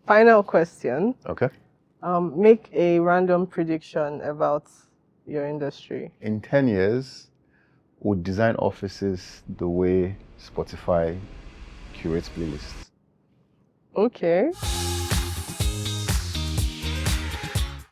Final question. Okay. Make a random prediction about your industry. In 10 years, we'll design offices the way Spotify curates playlists. Okay.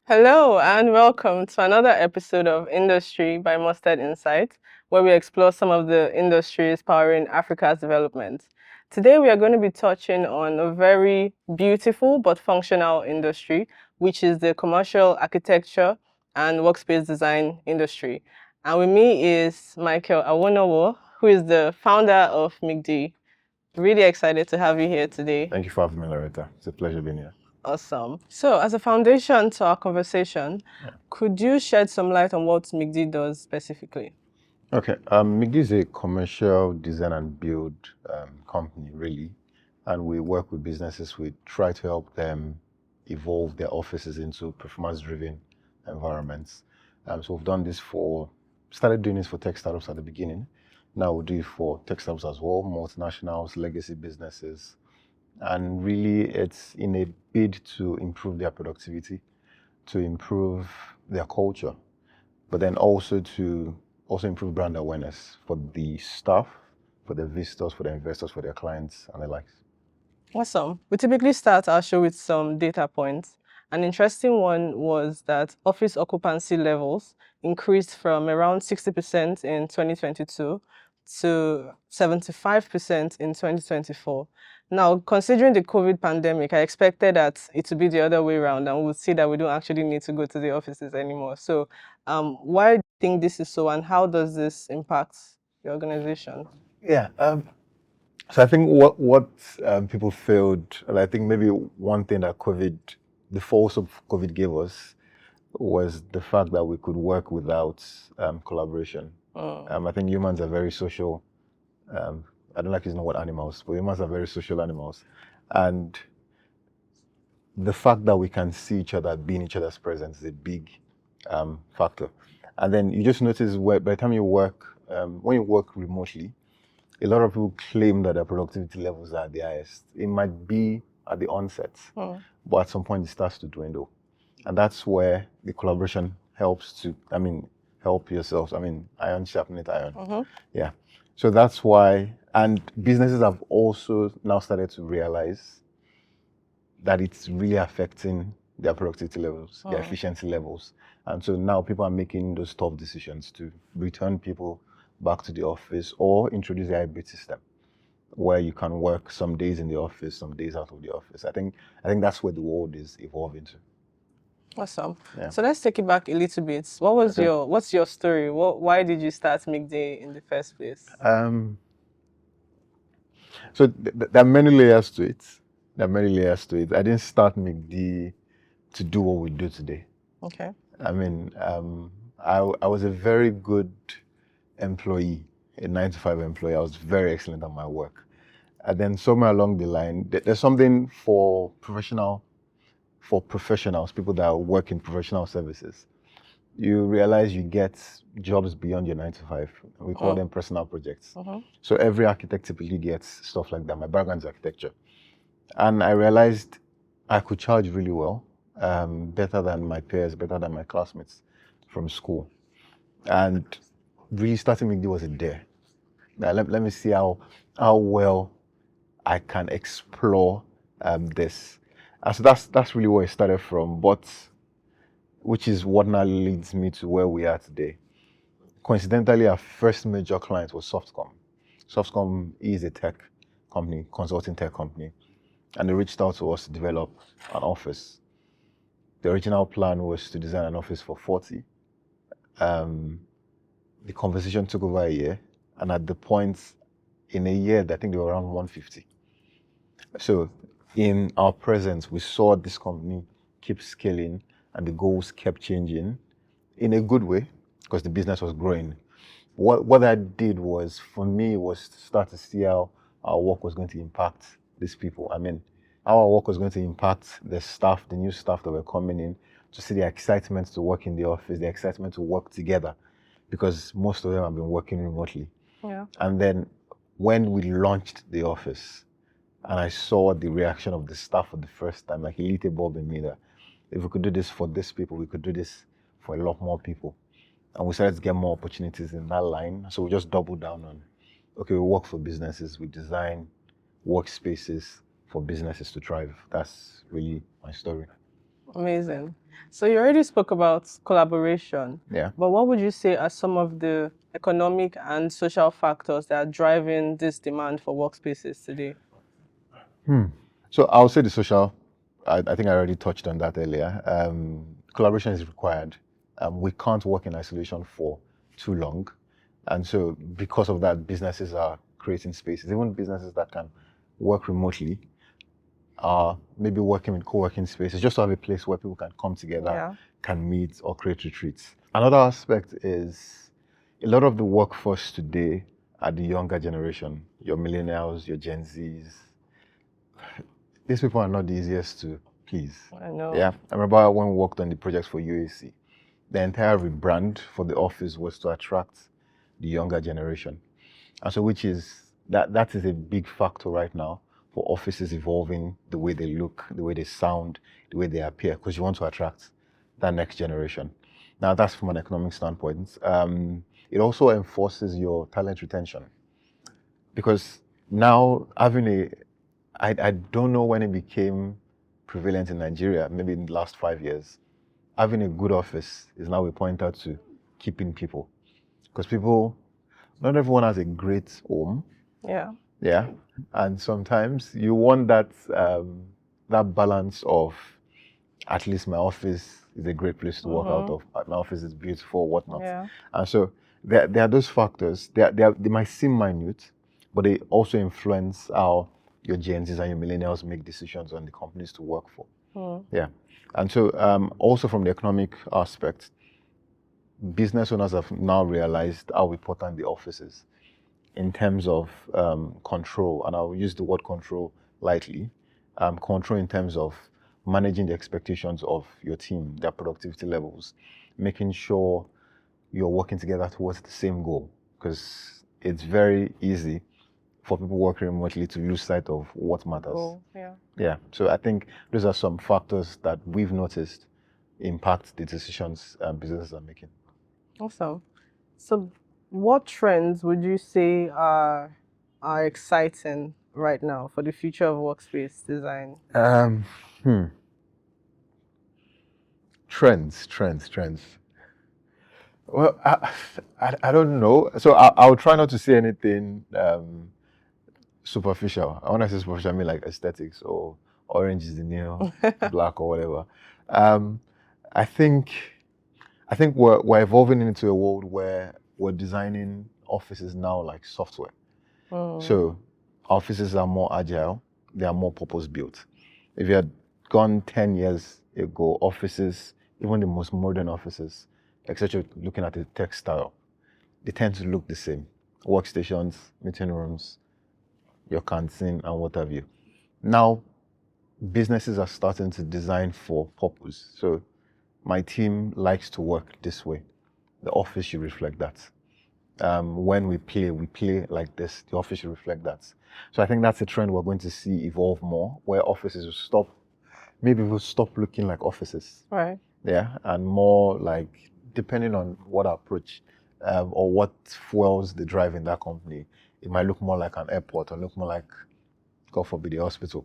Hello and welcome to another episode of Industry by Mustard Insight, where we explore some of the industries powering Africa's development. Today we are going to be touching on a very beautiful but functional industry, which is the commercial architecture and workspace design industry. And with me is Michael Awonowo, who is the founder of Micdee. Really excited to have you here today. Thank you for having me, Loretta. It's a pleasure being here. Awesome. So, as a foundation to our conversation, could you shed some light on what Micdee does specifically? Okay. Micdee is a commercial design and build company, really. And we work with businesses. We try to help them evolve their offices into performance-driven environments. So we've started doing this for tech startups at the beginning. Now we do it for tech startups as well, multinationals, legacy businesses. And really, it's in a bid to improve their productivity, to improve their culture, but then also to improve brand awareness for the staff, for the visitors, for the investors, for their clients, and the likes. Awesome. We typically start our show with some data points. An interesting one was that office occupancy levels increased from around 60% in 2022 to 75% in 2024. Now, considering the COVID pandemic, I expected that it would be the other way around and we'll see that we don't actually need to go to the offices anymore. So, why do you think this is so and how does this impact the organization? Yeah. So I think what people failed, and I think maybe one thing that the force of COVID gave us was the fact that we could work without collaboration. I think humans are very social. I don't like using the word animals, but humans are very social animals. And the fact that we can see each other, be in each other's presence is a big factor. And then you just notice by the time you work, when you work remotely, a lot of people claim that their productivity levels are the highest. It might be at the onset, but at some point it starts to dwindle. And that's where the collaboration helps help yourselves. Iron sharpeneth iron. Yeah. So that's why, and businesses have also now started to realize that it's really affecting their productivity levels, their efficiency levels. And so now people are making those tough decisions to return people back to the office or introduce a hybrid system where you can work some days in the office, some days out of the office. I think that's where the world is evolving to. Awesome. Yeah. So let's take it back a little bit. What's your story? Why did you start Micdee in the first place? So there are many layers to it. I didn't start Micdee to do what we do today. Okay. I was a very good employee, a 9-to-5 employee. I was very excellent at my work. And then somewhere along the line, there's something for professionals, people that work in professional services. You realize you get jobs beyond your 9-to-5. We call them personal projects. So every architect typically gets stuff like that. My background is architecture. And I realized I could charge really well, better than my peers, better than my classmates from school. And really starting Micdee was a dare. Now, let me see how well I can explore this. And so that's really where it started from, which is what now leads me to where we are today. Coincidentally, our first major client was Softcom. Softcom is a tech company, consulting tech company, and they reached out to us to develop an office. The original plan was to design an office for 40. The conversation took over a year, and at the point in a year, I think they were around 150. So in our presence, we saw this company keep scaling and the goals kept changing in a good way because the business was growing. What that did was, for me, was to start to see how our work was going to impact these people. How our work was going to impact the staff, the new staff that were coming in, to see the excitement to work in the office, the excitement to work together, because most of them have been working remotely. Yeah. And then when we launched the office, and I saw the reaction of the staff for the first time. Like, it lit a bulb in me that if we could do this for these people, we could do this for a lot more people. And we started to get more opportunities in that line. So we just doubled down on, okay, we work for businesses, we design workspaces for businesses to thrive. That's really my story. Amazing. So you already spoke about collaboration. Yeah. But what would you say are some of the economic and social factors that are driving this demand for workspaces today? So I'll say the social. I think I already touched on that earlier. Collaboration is required. We can't work in isolation for too long. And so because of that, businesses are creating spaces. Even businesses that can work remotely are maybe working in co-working spaces just to have a place where people can come together, Yeah. can meet or create retreats. Another aspect is a lot of the workforce today are the younger generation, your millennials, your Gen Zs. These people are not the easiest to please. I know. Yeah, I remember when we worked on the projects for UAC, the entire rebrand for the office was to attract the younger generation. And so that is a big factor right now for offices evolving, the way they look, the way they sound, the way they appear, because you want to attract that next generation. Now, that's from an economic standpoint. It also enforces your talent retention, because now I don't know when it became prevalent in Nigeria, maybe in the last 5 years. Having a good office is now a pointer to keeping people. Because not everyone has a great home. Yeah. Yeah. And sometimes you want that balance of, at least my office is a great place to work out of. My office is beautiful, whatnot. Yeah. And so there are those factors. They might seem minute, but they also influence how your Gen Zs and your millennials make decisions on the companies to work for. Yeah. And so also from the economic aspect, business owners have now realized how important the office is in terms of control. And I'll use the word control lightly. Control in terms of managing the expectations of your team, their productivity levels, making sure you're working together towards the same goal. Because it's very easy for people working remotely to lose sight of what matters. Yeah. Yeah. So I think those are some factors that we've noticed impact the decisions businesses are making. Awesome. So what trends would you say are exciting right now for the future of workspace design? Trends. Well, I don't know. So I'll try not to say anything superficial. When I say superficial, I mean like aesthetics or orange is the new black or whatever. Um, I think we're evolving into a world where we're designing offices now like software. So offices are more agile, they are more purpose built. If you had gone 10 years ago, offices, even the most modern offices, except you're looking at the textile, they tend to look the same. Workstations, meeting rooms, your canteen, and what have you. Now, businesses are starting to design for purpose. So my team likes to work this way. The office should reflect that. When we play like this. The office should reflect that. So I think that's a trend we're going to see evolve more, where offices will stop looking like offices. Right. Yeah, and more like, depending on what approach or what fuels the drive in that company, it might look more like an airport or look more like, God forbid, a hospital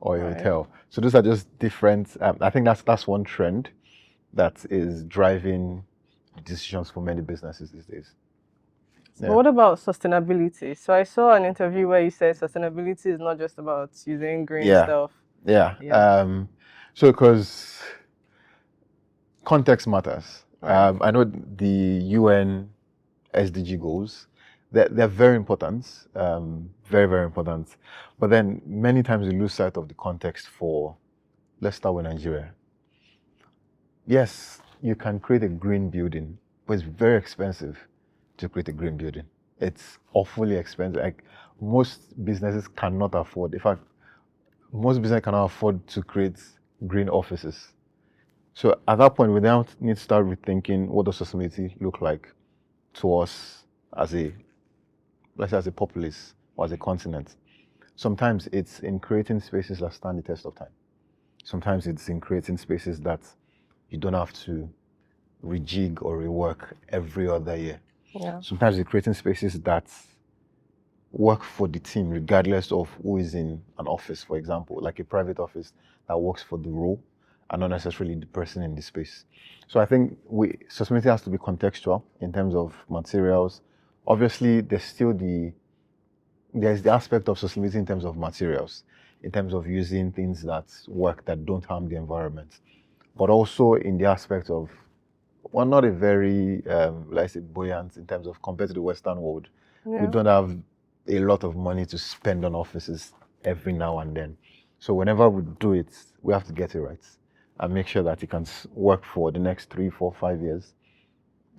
or a Right. hotel. So those are just different. I think that's one trend that is driving decisions for many businesses these days. But what about sustainability? So I saw an interview where you said sustainability is not just about using green stuff. Yeah. Yeah. So because context matters. Right. I know the UN SDG goals, they're very important, very, very important. But then many times we lose sight of the context for, let's start with Nigeria. Yes, you can create a green building, but it's very expensive to create a green building. It's awfully expensive. Like, most businesses cannot afford. In fact, most businesses cannot afford to create green offices. So at that point, we now need to start rethinking, what does sustainability look like to us as let's say as a populace or as a continent. Sometimes it's in creating spaces that stand the test of time. Sometimes it's in creating spaces that you don't have to rejig or rework every other year. Yeah. Sometimes it's creating spaces that work for the team regardless of who is in an office, for example, like a private office that works for the role and not necessarily the person in the space. So I think sustainability has to be contextual in terms of materials. Obviously, there's the aspect of sustainability in terms of materials, in terms of using things that work that don't harm the environment, but also in the aspect of, well, not a very, let's say, buoyant in terms of compared to the Western world. We Yeah. don't have a lot of money to spend on offices every now and then. So whenever we do it, we have to get it right and make sure that it can work for the next 3, 4, 5 years,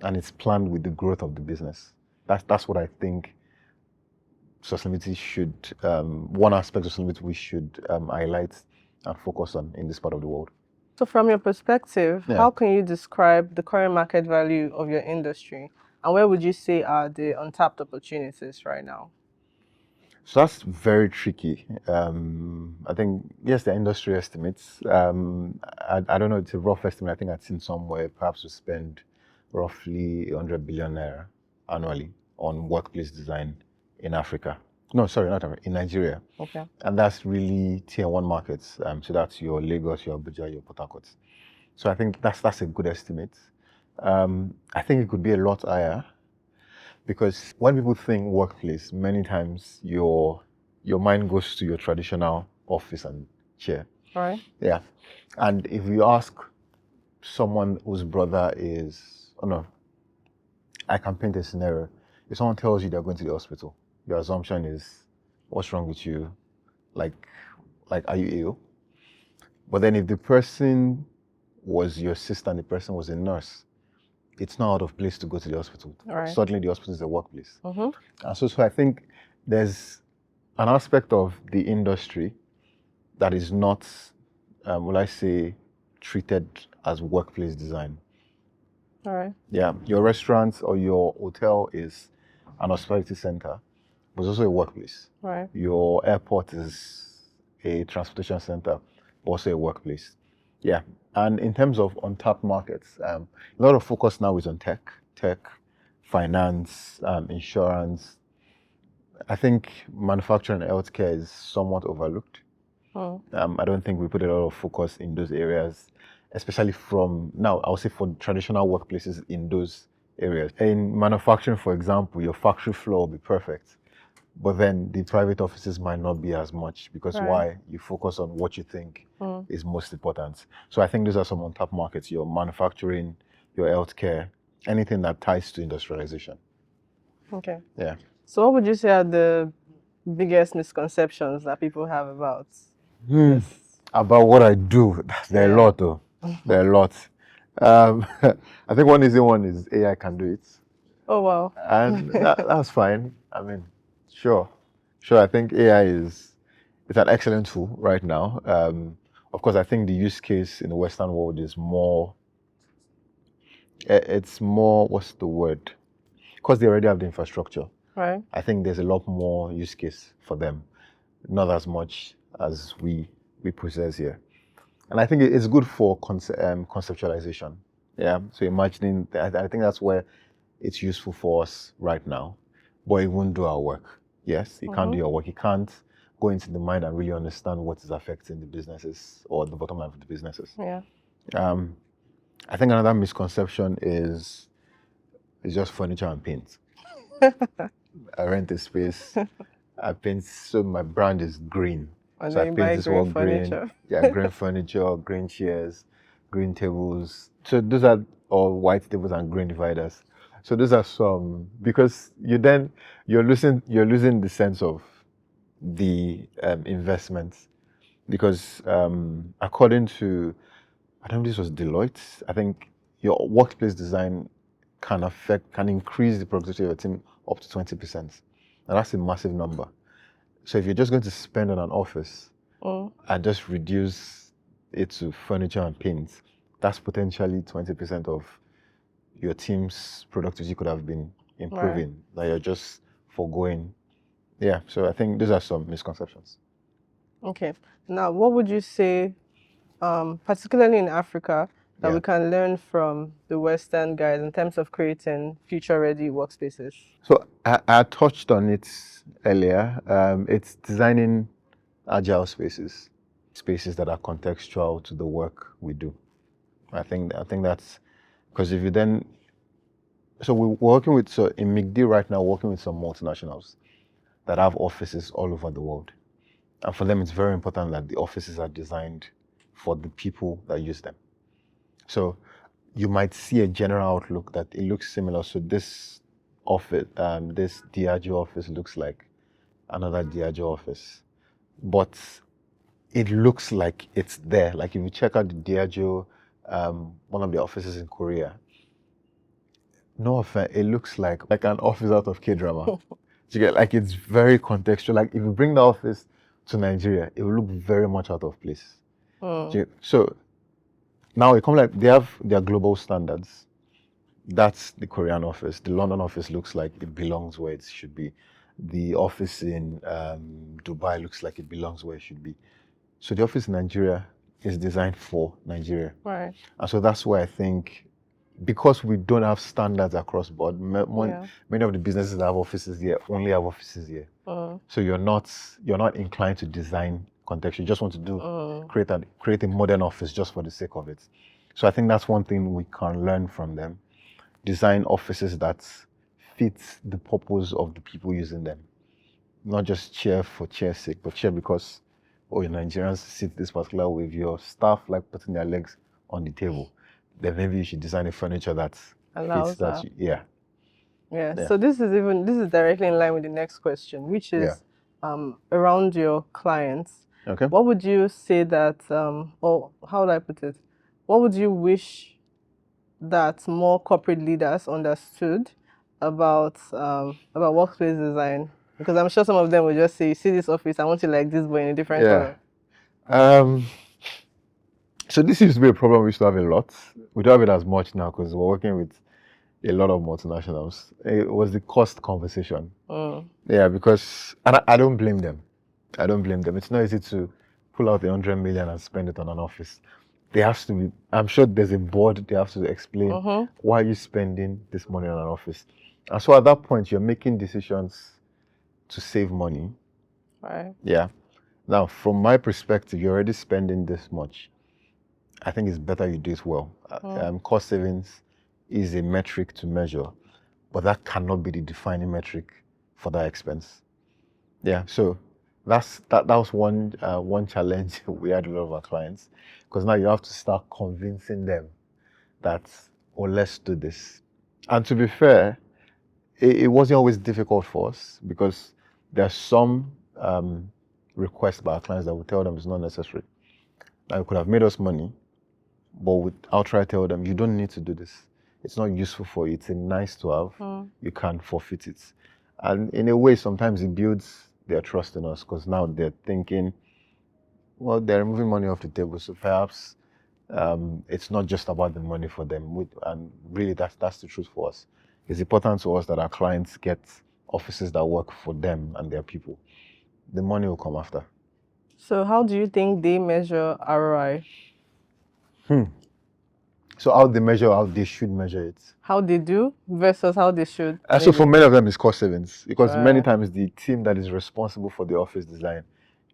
and it's planned with the growth of the business. That's what I think sustainability should, one aspect of sustainability we should highlight and focus on in this part of the world. So from your perspective, Yeah. how can you describe the current market value of your industry? And where would you say are the untapped opportunities right now? So that's very tricky. I think, yes, the industry estimates. I don't know, it's a rough estimate. I think I'd seen somewhere perhaps we spend roughly 100 billion naira annually on workplace design in Africa. No, sorry, not Africa, in Nigeria. Okay. And that's really tier one markets. So that's your Lagos, your Abuja, your Port Harcourt. So I think that's a good estimate. I think it could be a lot higher, because when people think workplace, many times your mind goes to your traditional office and chair. All right. Yeah. And if you ask someone whose brother is, oh no, I can paint a scenario. If someone tells you they're going to the hospital, your assumption is, what's wrong with you? Like, are you ill? But then if the person was your sister and the person was a nurse, it's not out of place to go to the hospital. Right. Suddenly the hospital is a workplace. Mm-hmm. And so I think there's an aspect of the industry that is not, will I say, treated as workplace design. All right. Yeah, your restaurant or your hotel is an hospitality center, but it's also a workplace. Right. Your airport is a transportation center, also a workplace. Yeah, and in terms of untapped markets, a lot of focus now is on tech, finance, insurance. I think manufacturing and healthcare is somewhat overlooked. Oh. I don't think we put a lot of focus in those areas, especially from now, I'll say for traditional workplaces in those areas. In manufacturing, for example, your factory floor will be perfect, but then the private offices might not be as much, because Right. why? You focus on what you think is most important. So I think those are some untapped markets: your manufacturing, your healthcare, anything that ties to industrialization. Okay. Yeah. So what would you say are the biggest misconceptions that people have about this? About what I do, there are a lot though. There are a lot. I think one easy one is AI can do it. Oh, wow. And that's fine. I mean, sure. I think AI is an excellent tool right now. Of course, I think the use case in the Western world is more, it's more, what's the word? Because they already have the infrastructure. Right. I think there's a lot more use case for them, not as much as we possess here. And I think it's good for conceptualization. Yeah. So imagining, I think that's where it's useful for us right now. But it won't do our work. Yes, it can't do your work. It can't go into the mind and really understand what is affecting the businesses or the bottom line of the businesses. Yeah. I think another misconception is just furniture and paint. I rent a space. I paint, so my brand is green. And So I then you paint buy this green one green. furniture. Yeah, green furniture, green chairs, green tables. So those are all white tables and green dividers. So those are some, because you're losing the sense of the investments, because according to, I don't know, this was Deloitte, I think your workplace design can increase the productivity of your team up to 20%. And that's a massive number. So if you're just going to spend on an office and just reduce it to furniture and paint, that's potentially 20% of your team's productivity could have been improving. That you're just foregoing Yeah, so I think those are some misconceptions. Okay. Now, what would you say, particularly in Africa, that Yeah. we can learn from the Western guys in terms of creating future-ready workspaces? So I touched on it earlier. It's designing agile spaces that are contextual to the work we do. I think that's because if you then so we're working with so in Micdee right now working with some multinationals that have offices all over the world. And for them it's very important that the offices are designed for the people that use them. So you might see a general outlook that it looks similar. So this office, this Diageo office looks like another Diageo office, but it looks like it's there. Like if you check out the Diageo, one of the offices in Korea, no offense, it looks like an office out of K-drama. You get like it's very contextual. Like if you bring the office to Nigeria, it will look very much out of place. So now it comes like they have their global standards. That's the Korean office. The London office looks like it belongs where it should be. The office in Dubai looks like it belongs where it should be. So the office in Nigeria is designed for Nigeria. Right. And so that's why I think because we don't have standards across board, many of the businesses that have offices here only have offices here. So you're not inclined to design contextual. You just want to do create a modern office just for the sake of it. So I think that's one thing we can learn from them. Design offices that fit the purpose of the people using them. Not just chair for chair's sake, but chair because your Nigerians sit this particular way. If your staff like putting their legs on the table, then maybe you should design a furniture that Allows fits that. that. Yeah. So this is directly in line with the next question, which is around your clients. Okay. What would you say that, or how would I put it? What would you wish that more corporate leaders understood about workspace design? Because I'm sure some of them will just say, "You see this office, I want it like this, but in a different color." So this used to be a problem we used to have a lot. We don't have it as much now because we're working with a lot of multinationals. It was the cost conversation. Yeah, because and I don't blame them. I don't blame them. It's not easy to pull out 100 million and spend it on an office. There has to be. I'm sure there's a board. They have to explain why you're spending this money on an office. And so at that point, you're making decisions to save money. Right. Yeah. Now, from my perspective, you're already spending this much. I think it's better you do it well. Cost savings is a metric to measure, but that cannot be the defining metric for that expense. Yeah, so that was one challenge we had a lot of our clients, because now you have to start convincing them that, oh, let's do this. And to be fair, it wasn't always difficult for us because there's some requests by our clients that we tell them it's not necessary. Now, it could have made us money, but I'll try to tell them, you don't need to do this. It's not useful for you. It's a nice to have. You can forfeit it. And in a way, sometimes it builds their trust in us because now they're thinking, well, they're removing money off the table. So perhaps it's not just about the money for them. And really, that's the truth for us. It's important to us that our clients get offices that work for them and their people. The money will come after. So how do you think they measure ROI? So how they measure, how they should measure it. How they do versus how they should. So for many of them, it's cost savings because many Right. times the team that is responsible for the office design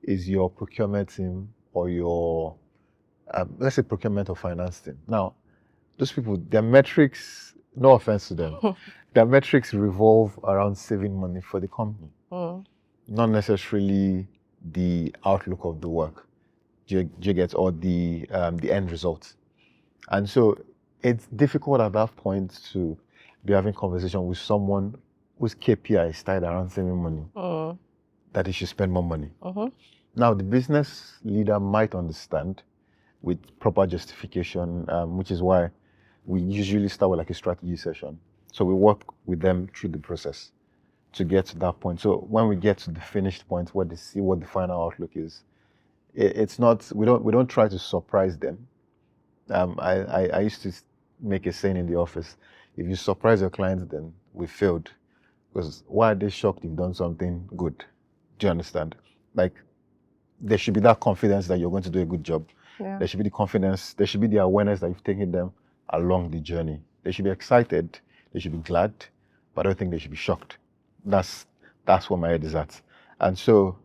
is your procurement team or your, let's say, procurement or finance team. Now, those people, their metrics, no offense to them, their metrics revolve around saving money for the company, not necessarily the outlook of the work. Do you get, or the end result? And so it's difficult at that point to be having conversation with someone whose KPI is tied around saving money, that he should spend more money. Now, the business leader might understand with proper justification, which is why we usually start with like a strategy session. So we work with them through the process to get to that point. So when we get to the finished point where they see what the final outlook is, it's not, we don't try to surprise them. I used to make a saying in the office, if you surprise your clients, then we failed. Because why are they shocked you've done something good? Do you understand? Like, there should be that confidence that you're going to do a good job. Yeah. There should be the confidence, there should be the awareness that you've taken them along the journey. They should be excited, they should be glad, but I don't think they should be shocked. That's where my head is at. And so,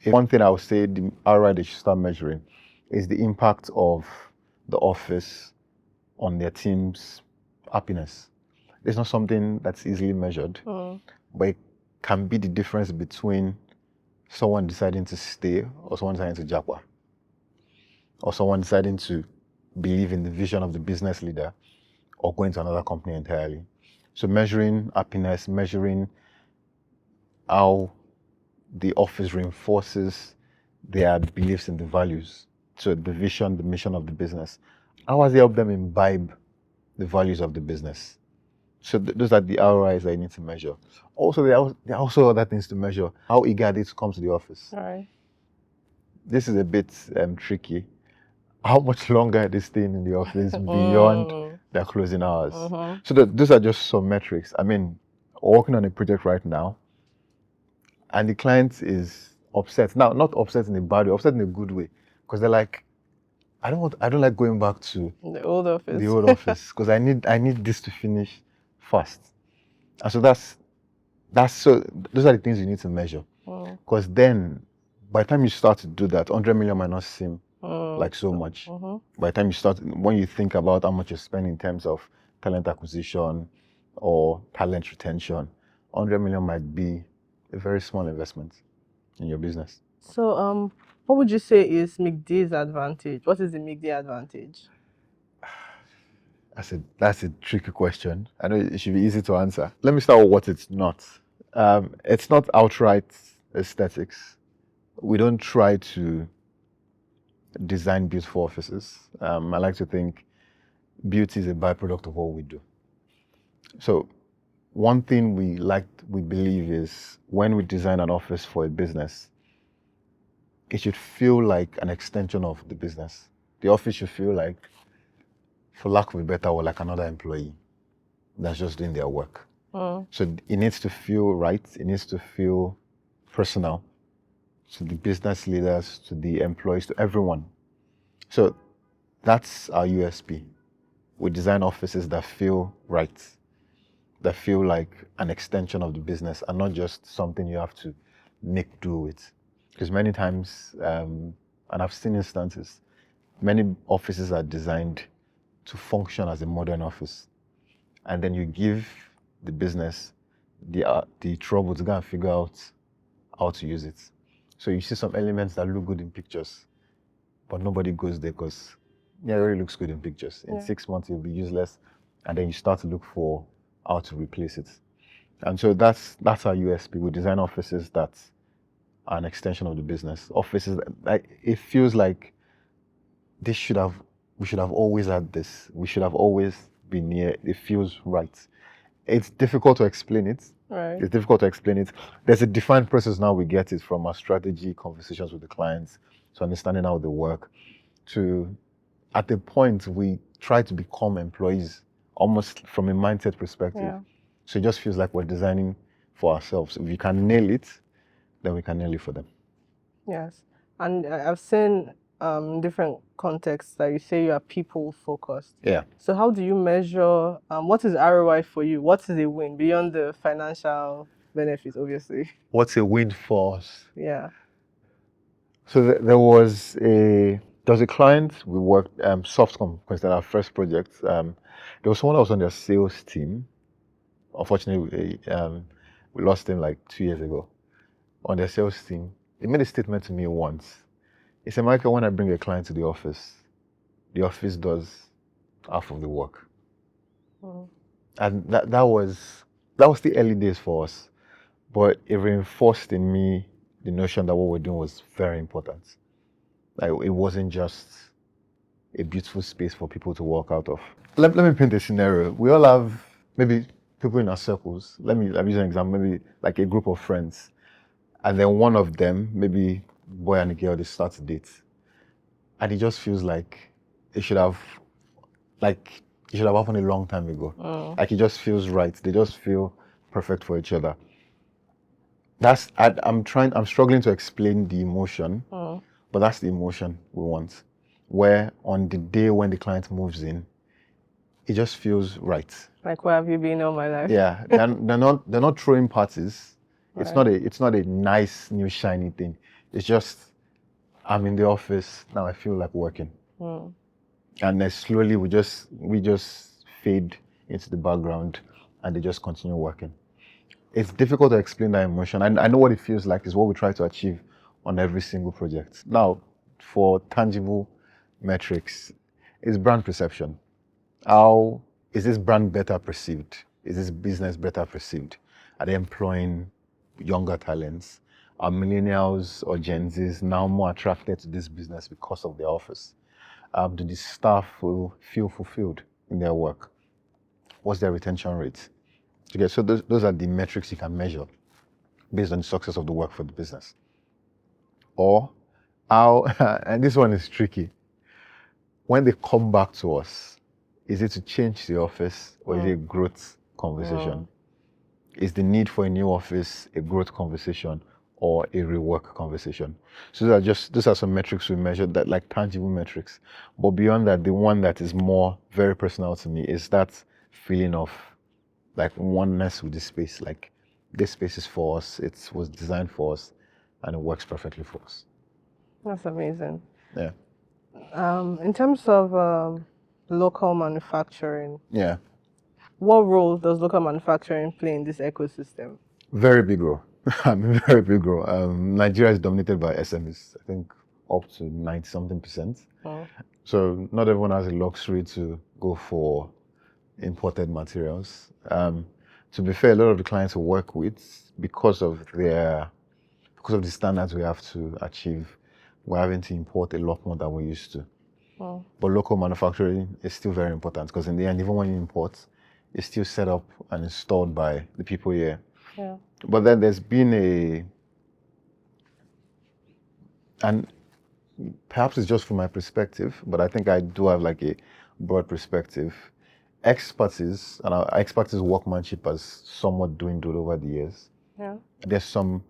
one thing I would say the ROI they should start measuring is the impact of the office on their team's happiness. It's not something that's easily measured, but it can be the difference between someone deciding to stay or someone deciding to japa, or someone deciding to believe in the vision of the business leader or going to another company entirely. So measuring happiness, measuring how the office reinforces their beliefs in the values, so the vision, the mission of the business. How has it helped them imbibe the values of the business? So those are the ROIs that you need to measure. Also, there are also other things to measure. How eager are they to come to the office? Right. This is a bit tricky. How much longer are they staying in the office beyond their closing hours? So those are just some metrics. I mean, we're working on a project right now, and the client is upset. Now, not upset in a bad way, upset in a good way, because they're like, I don't like going back to the old office. The old office, because I need this to finish fast. And so those are the things you need to measure. Because then, by the time you start to do that, 100 million might not seem like so much. By the time when you think about how much you spend in terms of talent acquisition or talent retention, 100 million might be a very small investment in your business. So, what would you say is Micdee's advantage? What is the Micdee advantage? That's a tricky question. I know it should be easy to answer. Let me start with what it's not. It's not outright aesthetics. We don't try to design beautiful offices. I like to think beauty is a byproduct of what we do. So one thing we believe is when we design an office for a business, it should feel like an extension of the business. The office should feel like, for lack of a better word, like another employee that's just doing their work. So it needs to feel right. It needs to feel personal to the business leaders, to the employees, to everyone. So that's our USP. We design offices that feel right, that feel like an extension of the business and not just something you have to make do with. Because many times, and I've seen instances, many offices are designed to function as a modern office. And then you give the business the trouble to go and figure out how to use it. So you see some elements that look good in pictures, but nobody goes there because it really looks good in pictures. In 6 months, it'll be useless, and then you start to look for how to replace it. And so that's our USP. We design offices that are an extension of the business. Offices like it feels like we should have always had this. We should have always been here. It feels right. It's difficult to explain it. Right. It's difficult to explain it. There's a defined process now. We get it from our strategy conversations with the clients, to understanding how they work, to at the point we try to become employees, almost from a mindset perspective. Yeah. So it just feels like we're designing for ourselves. If we can nail it, then we can nail it for them. Yes. And I've seen different contexts that you say you are people focused. Yeah. So how do you measure what is ROI for you? What is a win beyond the financial benefits, obviously? What's a win for us? Yeah. So there was a client we worked Softcom, because our first project. There was someone that was on their sales team. Unfortunately, we lost him like 2 years ago. On their sales team, he made a statement to me once. He said, "Michael, when I bring a client to the office does half of the work." And that was the early days for us, but it reinforced in me the notion that what we're doing was very important. Like, it wasn't just a beautiful space for people to walk out of. Let me paint a scenario. We all have maybe people in our circles. Let me use an example, maybe like a group of friends. And then one of them, maybe boy and a girl, they start to date. And it just feels like it should have happened a long time ago. Like, it just feels right. They just feel perfect for each other. I'm struggling to explain the emotion, but that's the emotion we want. Where on the day when the client moves in, it just feels right. Like, where have you been all my life? Yeah, they're not throwing parties. It's Right. not a nice new shiny thing. It's just I'm in the office now. I feel like working, and then slowly we just fade into the background, and they just continue working. It's difficult to explain that emotion. I know what it feels like. Is what we try to achieve on every single project. Now, for tangible metrics, is brand perception. How is this brand better perceived? Is this business better perceived? Are they employing younger talents? Are millennials or Gen Zs now more attracted to this business because of their office? Do the staff feel fulfilled in their work? What's their retention rate? Okay, so those are the metrics you can measure based on the success of the work for the business. Or how, and this one is tricky, when they come back to us, is it to change the office or is it a growth conversation? Is the need for a new office a growth conversation or a rework conversation? So those are some metrics we measured, that like tangible metrics. But beyond that, the one that is more very personal to me is that feeling of like oneness with the space. Like this space is for us, it was designed for us, and it works perfectly for us. That's amazing. Yeah. In terms of local manufacturing, Yeah. what role does local manufacturing play in this ecosystem? Very big role. I mean, very big role. Nigeria is dominated by SMEs, I think up to 90 something percent. So not everyone has the luxury to go for imported materials. To be fair, a lot of the clients we work with, because of the standards we have to achieve, we're having to import a lot more than we used to. But local manufacturing is still very important, because in the end, even when you import, it's still set up and installed by the people here. Yeah. But then there's been and perhaps it's just from my perspective, but I think I do have like a broad perspective. Expertise and our expertise workmanship has somewhat dwindled over the years. Yeah. There's some,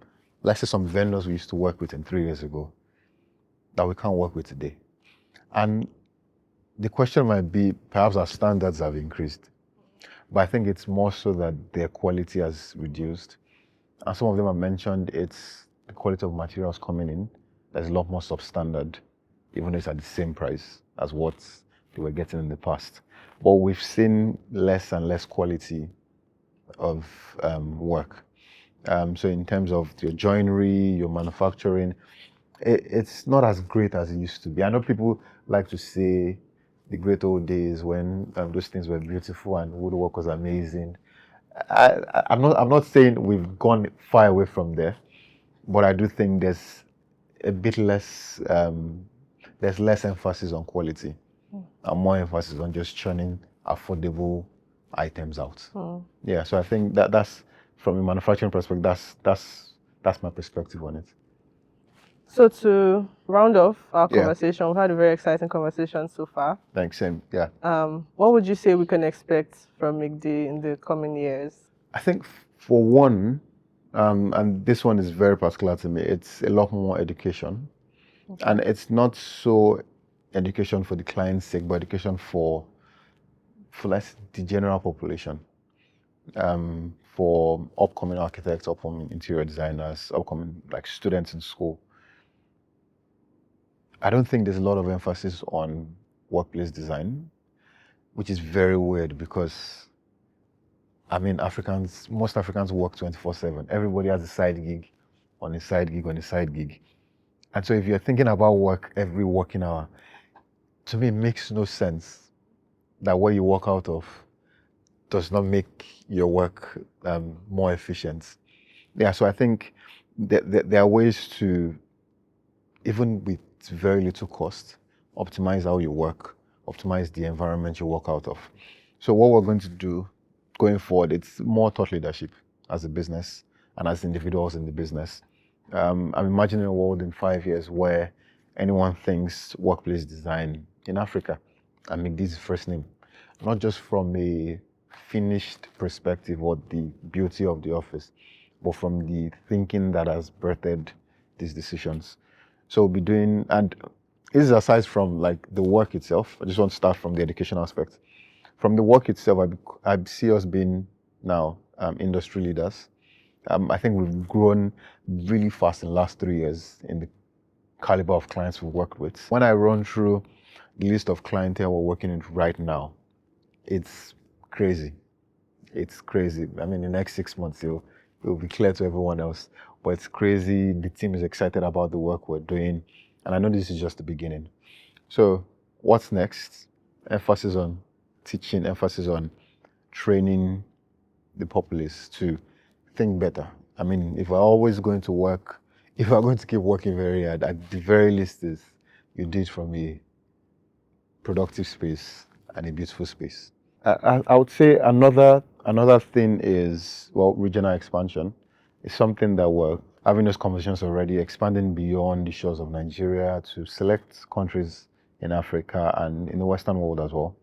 let's say, some vendors we used to work with 3 years ago that we can't work with today. And the question might be, perhaps our standards have increased, but I think it's more so that their quality has reduced. And some of them have mentioned it's the quality of materials coming in. There's a lot more substandard, even though it's at the same price as what they were getting in the past. But we've seen less and less quality of work. So in terms of your joinery, your manufacturing, it's not as great as it used to be. I know people like to say the great old days when those things were beautiful and woodwork was amazing. I'm not saying we've gone far away from there, but I do think there's a bit less. There's less emphasis on quality, and more emphasis on just churning affordable items out. Yeah, so I think that's from a manufacturing perspective. That's my perspective on it. So to round off our Yeah. conversation, we've had a very exciting conversation so far. Thanks, same. Yeah. What would you say we can expect from Micdee in the coming years? I think for one, and this one is very particular to me, it's a lot more education. And it's not so education for the client's sake, but education for less the general population. For upcoming architects, upcoming interior designers, upcoming like students in school. I don't think there's a lot of emphasis on workplace design, which is very weird because I mean most Africans work 24/7. Everybody has a side gig on a side gig on a side gig. And so if you're thinking about work every working hour, to me it makes no sense that what you work out of does not make your work more efficient. Yeah, so I think there are ways to, even with very little cost, optimize how you work, optimize the environment you work out of. So what we're going to do going forward, it's more thought leadership as a business and as individuals in the business. I'm imagining a world in 5 years where anyone thinks workplace design in Africa and make this first name, not just from a finished perspective or the beauty of the office, but from the thinking that has birthed these decisions. So we'll be doing, and this is aside from like the work itself. I just want to start from the education aspect. From the work itself, I see us being now industry leaders. I think we've grown really fast in the last 3 years in the caliber of clients we've worked with. When I run through the list of clientele we're working with right now, it's crazy. It's crazy. I mean, the next 6 months, it'll be clear to everyone else. But it's crazy. The team is excited about the work we're doing. And I know this is just the beginning. So what's next? Emphasis on teaching, emphasis on training the populace to think better. I mean, if we're always going to work, if we're going to keep working very hard, at the very least is you do it from a productive space and a beautiful space. I would say another thing is, well, regional expansion is something that we're having those conversations already, expanding beyond the shores of Nigeria to select countries in Africa and in the Western world as well.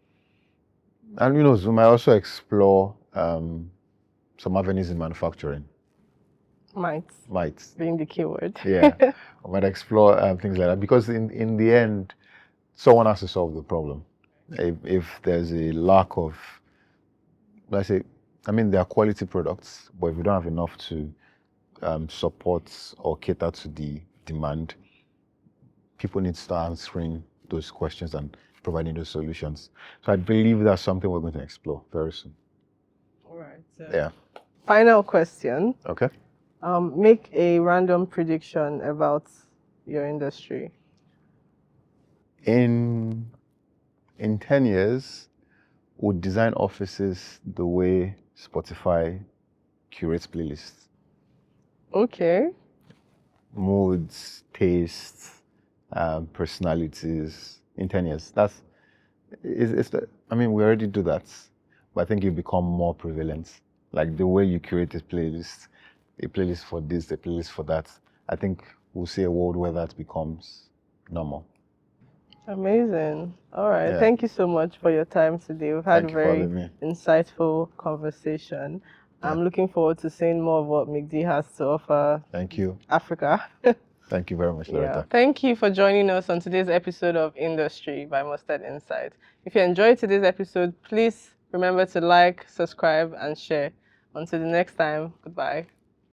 And we might also explore some avenues in manufacturing. Might being the keyword. Yeah, I might explore things like that because in the end, someone has to solve the problem. If there's a lack of, let's say, I mean, there are quality products, but if you don't have enough to support or cater to the demand, people need to start answering those questions and providing those solutions. So I believe that's something we're going to explore very soon. All right. Yeah. Final question. Okay. Make a random prediction about your industry. In 10 years, we'll design offices the way Spotify curates playlists. Okay. Moods, tastes, personalities in 10 years. I mean, we already do that, but I think you become more prevalent. Like the way you curate a playlist for this, a playlist for that. I think we'll see a world where that becomes normal. Amazing. All right. Yeah. Thank you so much for your time today. We've had Thank a you for very having me. insightful conversation. Yeah. I'm looking forward to seeing more of what Micdee has to offer. Thank you. Africa. Thank you very much, Loretta. Yeah. Thank you for joining us on today's episode of Industry by Mustard Insight. If you enjoyed today's episode, please remember to like, subscribe, and share. Until the next time, goodbye.